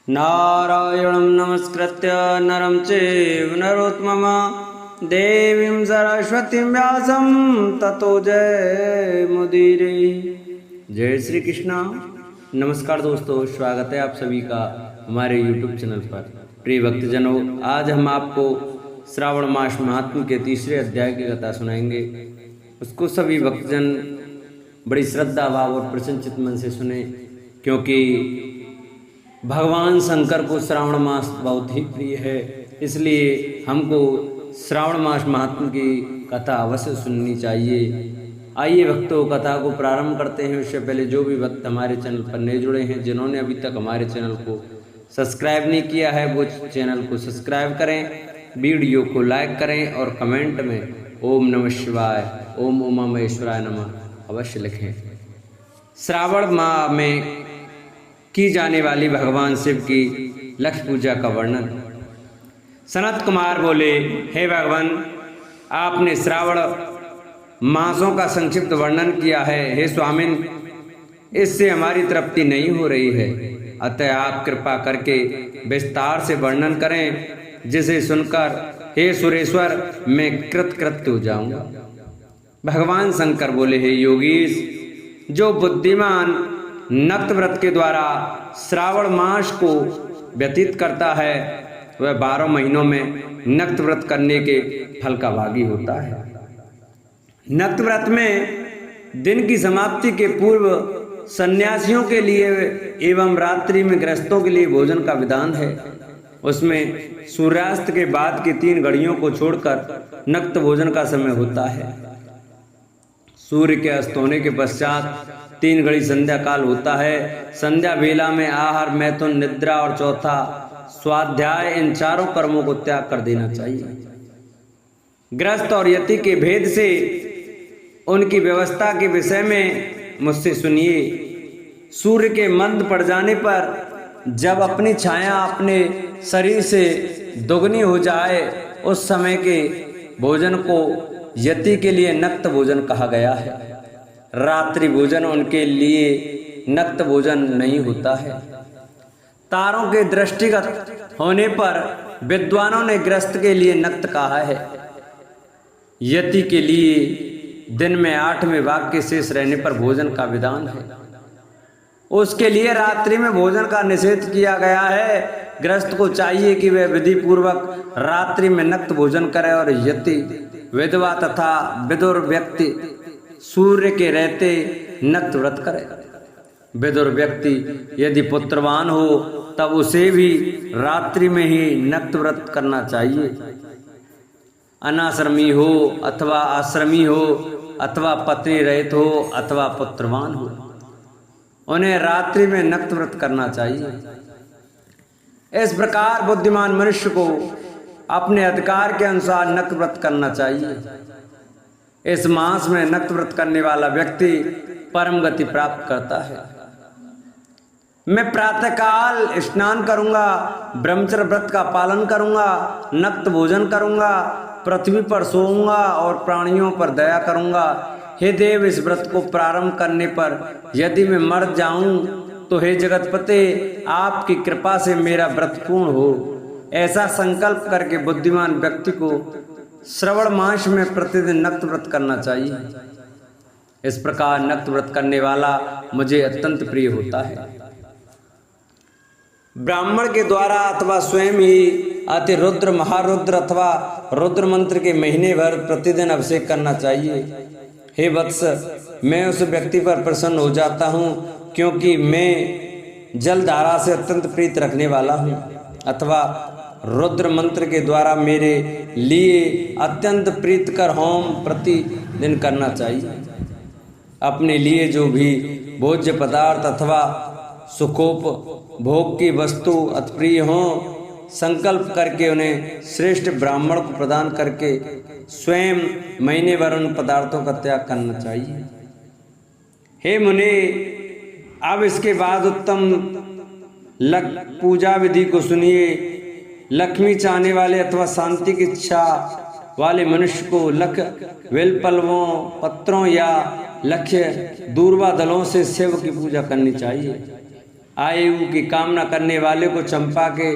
नारायणं नमस्कृत्य नरं चैव नरोत्तमं देवीं सरस्वतीं व्यासं ततो जयमुदीरये। जय श्री कृष्णा। नमस्कार दोस्तों, स्वागत है आप सभी का हमारे YouTube चैनल पर। प्रिय भक्तजनों, आज हम आपको श्रावण मास महात्म्य के तीसरे अध्याय की कथा सुनाएंगे। उसको सभी भक्तजन बड़ी श्रद्धा भाव और प्रसन्नचित मन से सुने, क्योंकि भगवान शंकर को श्रावण मास बहुत ही प्रिय है। इसलिए हमको श्रावण मास महात्म्य की कथा अवश्य सुननी चाहिए। आइए भक्तों, कथा को प्रारंभ करते हैं। उससे पहले जो भी भक्त हमारे चैनल पर नए जुड़े हैं, जिन्होंने अभी तक हमारे चैनल को सब्सक्राइब नहीं किया है, वो चैनल को सब्सक्राइब करें, वीडियो को लाइक करें और कमेंट में ओम नमः शिवाय, ओम उमा महेश्वराय नमः अवश्य लिखें। श्रावण माह में की जाने वाली भगवान शिव की लक्ष्य पूजा का वर्णन। सनत कुमार बोले, हे भगवान, आपने श्रावण मासों का संक्षिप्त वर्णन किया है। हे स्वामिन, इससे हमारी तृप्ति नहीं हो रही है, अतः आप कृपा करके विस्तार से वर्णन करें, जिसे सुनकर हे सुरेश्वर मैं कृतकृत्य हो जाऊंगा। भगवान शंकर बोले, हे योगीश, जो बुद्धिमान नक्त व्रत के द्वारा श्रावण मास को व्यतीत करता है, वह 12 महीनों में नक्त व्रत करने के फल का भागी होता है। नक्त व्रत में दिन की समाप्ति के पूर्व सन्यासियों के लिए एवं रात्रि में गृहस्थों के लिए भोजन का विधान है। उसमें सूर्यास्त के बाद की 3 घड़ियों को छोड़कर नक्त भोजन का समय होता है। सूर्य के अस्त होने के पश्चात 3 घड़ी संध्या काल होता है। संध्या बेला में आहार, मैथुन, निद्रा और चौथा स्वाध्याय, इन चारों कर्मों को त्याग कर देना चाहिए। गृहस्थ और यति के भेद से उनकी व्यवस्था के विषय में मुझसे सुनिए। सूर्य के मंद पड़ जाने पर जब अपनी छाया अपने शरीर से दोगुनी हो जाए, उस समय के भोजन को यति के लिए नक्त भोजन कहा गया है। रात्रि भोजन उनके लिए नक्त भोजन नहीं होता है। तारों के दृष्टिगत होने पर विद्वानों ने गृहस्थ के लिए नक्त कहा है। यति के लिए दिन में 8वें भाग के शेष रहने पर भोजन का विधान है। उसके लिए रात्रि में भोजन का निषेध किया गया है। गृहस्थ को चाहिए कि वह विधि पूर्वक रात्रि में नक्त भोजन करे, और यति, विधवा तथा विदुर व्यक्ति सूर्य के रहते नक्त व्रत करे। विदुर व्यक्ति यदि पुत्रवान हो तब उसे भी रात्रि में ही नक्त व्रत करना चाहिए। अनाश्रमी हो अथवा आश्रमी हो अथवा पत्नी रहित हो अथवा पुत्रवान हो, उन्हें रात्रि में नक्त व्रत करना चाहिए। इस प्रकार बुद्धिमान मनुष्य को अपने अधिकार के अनुसार नक्त व्रत करना चाहिए। इस मास में नक्त व्रत करने वाला व्यक्ति परम गति प्राप्त करता है। मैं प्रातःकाल स्नान करूंगा, ब्रह्मचर्य व्रत का पालन करूंगा, नक्त भोजन करूंगा, पृथ्वी पर सोऊंगा और प्राणियों पर दया करूंगा। हे देव, इस व्रत को प्रारंभ करने पर यदि मैं मर जाऊं तो हे जगतपते, आपकी कृपा से मेरा व्रत पूर्ण हो। ऐसा संकल्प करके बुद्धिमान व्यक्ति को श्रवण मास में प्रतिदिन नक्त व्रत करना चाहिए। इस प्रकार नक्त व्रत करने वाला मुझे अत्यंत प्रिय होता है। ब्राह्मण के द्वारा अथवा स्वयं ही अति रुद्र, महारुद्र अथवा रुद्र मंत्र के महीने भर प्रतिदिन अभिषेक करना चाहिए। हे वत्स, मैं उस व्यक्ति पर प्रसन्न हो जाता हूँ, क्योंकि मैं जल धारा से अत्यंत प्रीत रखने वाला हूँ। अथवा रुद्र मंत्र के द्वारा मेरे लिए अत्यंत प्रीतकर होम प्रतिदिन करना चाहिए। अपने लिए जो भी भोज्य पदार्थ अथवा सुखोप भोग की वस्तु अतिप्रिय हों, संकल्प करके उन्हें श्रेष्ठ ब्राह्मण को प्रदान करके स्वयं महीने भर उन पदार्थों का त्याग करना चाहिए। हे मुनि, अब इसके बाद उत्तम पूजा विधि को सुनिए। लक्ष्मी चाहने वाले अथवा शांति की इच्छा वाले मनुष्य को लख वेलपलवों, पत्रों या लक्ष्य दूर्वा दलों से शिव की पूजा करनी चाहिए। आयु की कामना करने वाले को चंपा के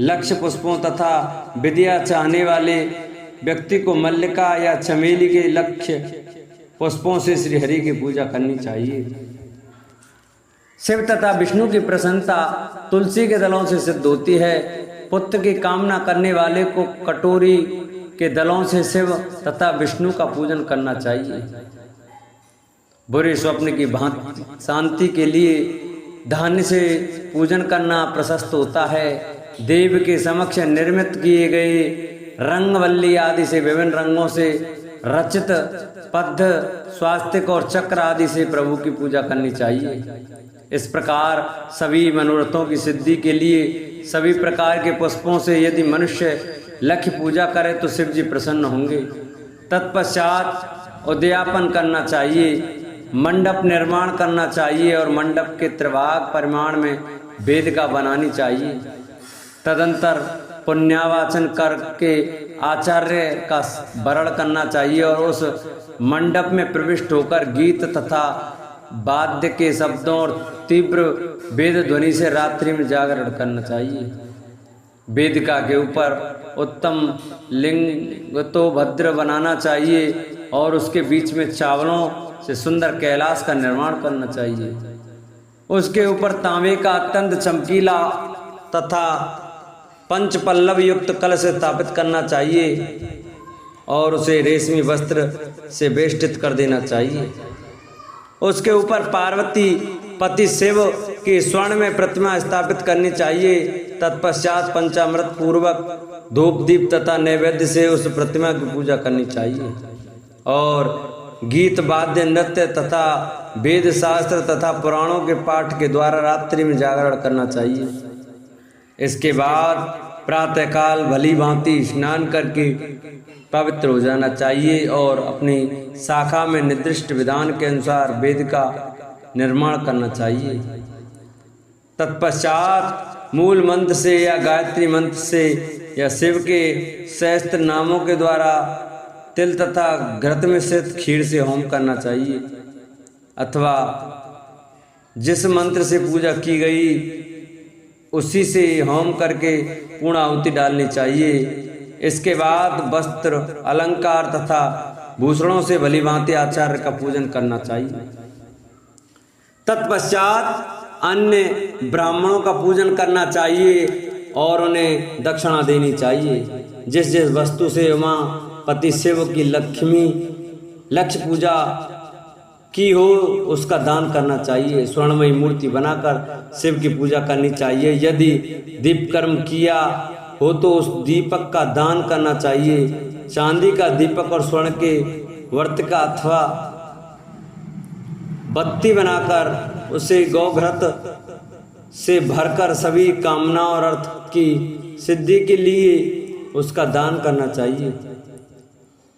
लक्ष्य पुष्पों तथा विद्या चाहने वाले व्यक्ति को मल्लिका या चमेली के लक्ष्य पुष्पों से श्री हरि की पूजा करनी चाहिए। शिव तथा विष्णु की प्रसन्नता तुलसी के दलों से सिद्ध होती है। पुत्र की कामना करने वाले को कटोरी के दलों से शिव तथा विष्णु का पूजन करना चाहिए। बुरे स्वप्न की भांति शांति के लिए धान्य से पूजन करना प्रशस्त होता है। देव के समक्ष निर्मित किए गए रंगवल्ली आदि से विभिन्न रंगों से रचित पद्म, स्वास्तिक और चक्र आदि से प्रभु की पूजा करनी चाहिए। इस प्रकार सभी मनोरथों की सिद्धि के लिए सभी प्रकार के पुष्पों से यदि मनुष्य लक्ष्य पूजा करे तो शिव जी प्रसन्न होंगे। तत्पश्चात उद्यापन करना चाहिए, मंडप निर्माण करना चाहिए और मंडप के त्रिभाग परिमाण में वेदिका बनानी चाहिए। तदंतर पुण्यावाचन करके आचार्य का वरण करना चाहिए और उस मंडप में प्रविष्ट होकर गीत तथा वाद्य के शब्दों और तीव्र वेद ध्वनि से रात्रि में जागरण करना चाहिए। वेदिका के ऊपर उत्तम लिंग तो भद्र बनाना चाहिए और उसके बीच में चावलों से सुंदर कैलाश का निर्माण करना चाहिए। उसके ऊपर तांबे का अत्यंत चमकीला तथा पंच पल्लव युक्त कलश स्थापित करना चाहिए और उसे रेशमी वस्त्र से वेष्टित कर देना चाहिए। उसके ऊपर पार्वती पति शिव की स्वर्ण में प्रतिमा स्थापित करनी चाहिए। तत्पश्चात पंचामृत पूर्वक धूप दीप तथा नैवेद्य से उस प्रतिमा की पूजा करनी चाहिए और गीत वाद्य नृत्य तथा वेद शास्त्र तथा पुराणों के पाठ के द्वारा रात्रि में जागरण करना चाहिए। इसके बाद प्रातःकाल भली भांति स्नान करके पवित्र हो जाना चाहिए और अपनी शाखा में निर्दिष्ट विधान के अनुसार वेद का निर्माण करना चाहिए। तत्पश्चात मूल मंत्र से या गायत्री मंत्र से या शिव के सहस्त्र नामों के द्वारा तिल तथा घृत मिश्रित खीर से होम करना चाहिए अथवा जिस मंत्र से पूजा की गई उसी से होम करके पूर्ण आहुति डालनी चाहिए। इसके बाद वस्त्र अलंकार तथा भूषणों से भली भांति आचार्य का पूजन करना चाहिए। तत्पश्चात अन्य ब्राह्मणों का पूजन करना चाहिए और उन्हें दक्षिणा देनी चाहिए। जिस जिस वस्तु से उमापति शिव की लक्ष्य पूजा की हो उसका दान करना चाहिए। स्वर्णमयी मूर्ति बनाकर शिव की पूजा करनी चाहिए। यदि दीप कर्म किया हो तो उस दीपक का दान करना चाहिए। चांदी का दीपक और स्वर्ण के वर्तिका अथवा बत्ती बनाकर उसे गौघृत से भरकर सभी कामना और अर्थ की सिद्धि के लिए उसका दान करना चाहिए।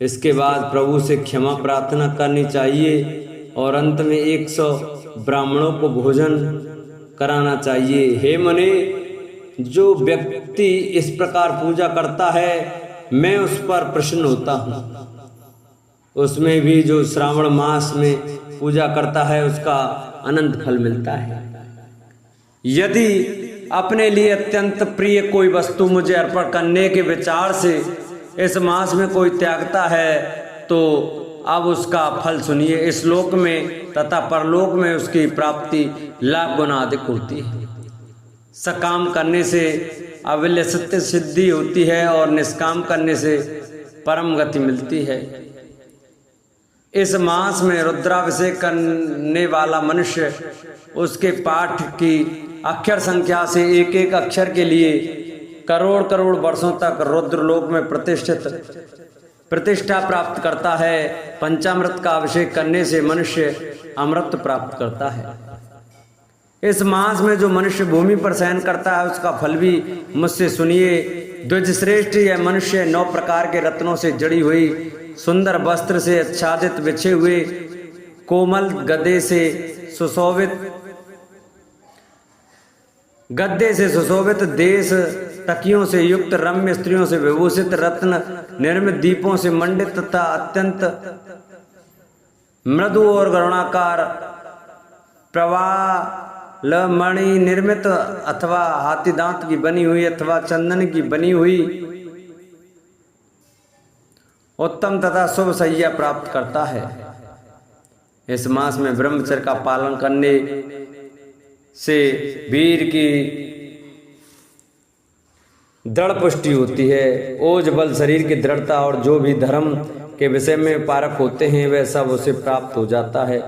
इसके बाद प्रभु से क्षमा प्रार्थना करनी चाहिए और अंत में 100 ब्राह्मणों को भोजन कराना चाहिए। हे मुने, जो व्यक्ति इस प्रकार पूजा करता है मैं उस पर प्रसन्न होता हूँ। उसमें भी जो श्रावण मास में पूजा करता है उसका अनंत फल मिलता है। यदि अपने लिए अत्यंत प्रिय कोई वस्तु मुझे अर्पण करने के विचार से इस मास में कोई त्यागता है तो अब उसका फल सुनिए। इस लोक में तथा परलोक में उसकी प्राप्ति लाख गुना अधिक होती है। सकाम करने से अविल्य सत्य सिद्धि होती है और निष्काम करने से परम गति मिलती है। इस मास में रुद्राभिषेक करने वाला मनुष्य उसके पाठ की अक्षर संख्या से एक एक अक्षर के लिए करोड़ करोड़ वर्षों तक रुद्रलोक में प्रतिष्ठा प्राप्त करता है। पंचामृत का अभिषेक करने से मनुष्य अमृत प्राप्त करता है। इस मास में जो मनुष्य भूमि पर शयन करता है उसका फल भी मुझसे सुनिए। द्विज श्रेष्ठ यह मनुष्य 9 प्रकार के रत्नों से जड़ी हुई सुंदर वस्त्र से आच्छादित बिछे हुए कोमल गद्दे से सुशोभित देश तकियों से युक्त रम्य स्त्रियों से विभूषित रत्न निर्मित दीपों से मंडित तथा अत्यंत मृदु और गरुणाकार मणि निर्मित अथवा हाथी दांत की बनी हुई अथवा चंदन की बनी हुई उत्तम तथा शुभ सैया प्राप्त करता है। इस मास में ब्रह्मचर्य का पालन करने से वीर की दृढ़ पुष्टि होती है। ओज बल शरीर की दृढ़ता और जो भी धर्म के विषय में पारक होते हैं वह सब उसे प्राप्त हो जाता है।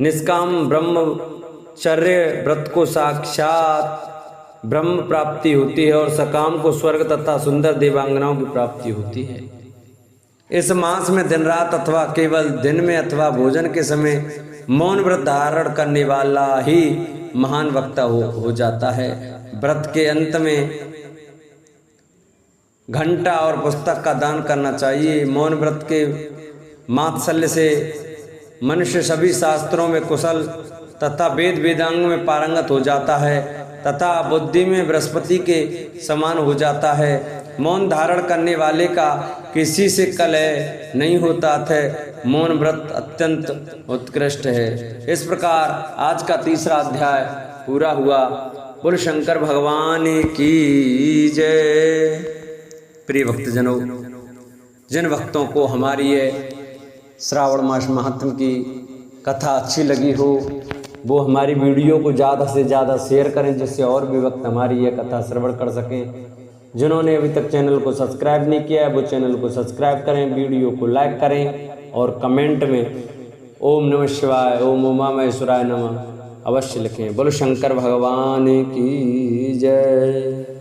निष्काम ब्रह्मचर्य व्रत को साक्षात ब्रह्म प्राप्ति होती है और सकाम को स्वर्ग तथा सुंदर देवांगनाओं की प्राप्ति होती है। इस मास में दिन रात अथवा केवल दिन में अथवा भोजन के समय मौन व्रत धारण करने वाला ही महान वक्ता हो जाता है। व्रत के अंत में घंटा और पुस्तक का दान करना चाहिए। मौन व्रत के मात्सल्य से मनुष्य सभी शास्त्रों में कुशल तथा वेद वेदांग में पारंगत हो जाता है तथा बुद्धि में बृहस्पति के समान हो जाता है। मौन धारण करने वाले का किसी से कलह नहीं होता है। मौन व्रत अत्यंत उत्कृष्ट है। इस प्रकार आज का तीसरा अध्याय पूरा हुआ। बोल शंकर भगवान की जय। प्रिय भक्तजनों, जिन भक्तों को हमारी ये श्रावण मास महात्म की कथा अच्छी लगी हो वो हमारी वीडियो को ज़्यादा से ज़्यादा शेयर करें जिससे और भी भक्त हमारी ये कथा श्रवण कर सकें। जिन्होंने अभी तक चैनल को सब्सक्राइब नहीं किया है वो चैनल को सब्सक्राइब करें, वीडियो को लाइक करें और कमेंट में ओम नमः शिवाय, ओम उमा महेश्वराय नमः अवश्य लिखें। बोलो शंकर भगवान की जय।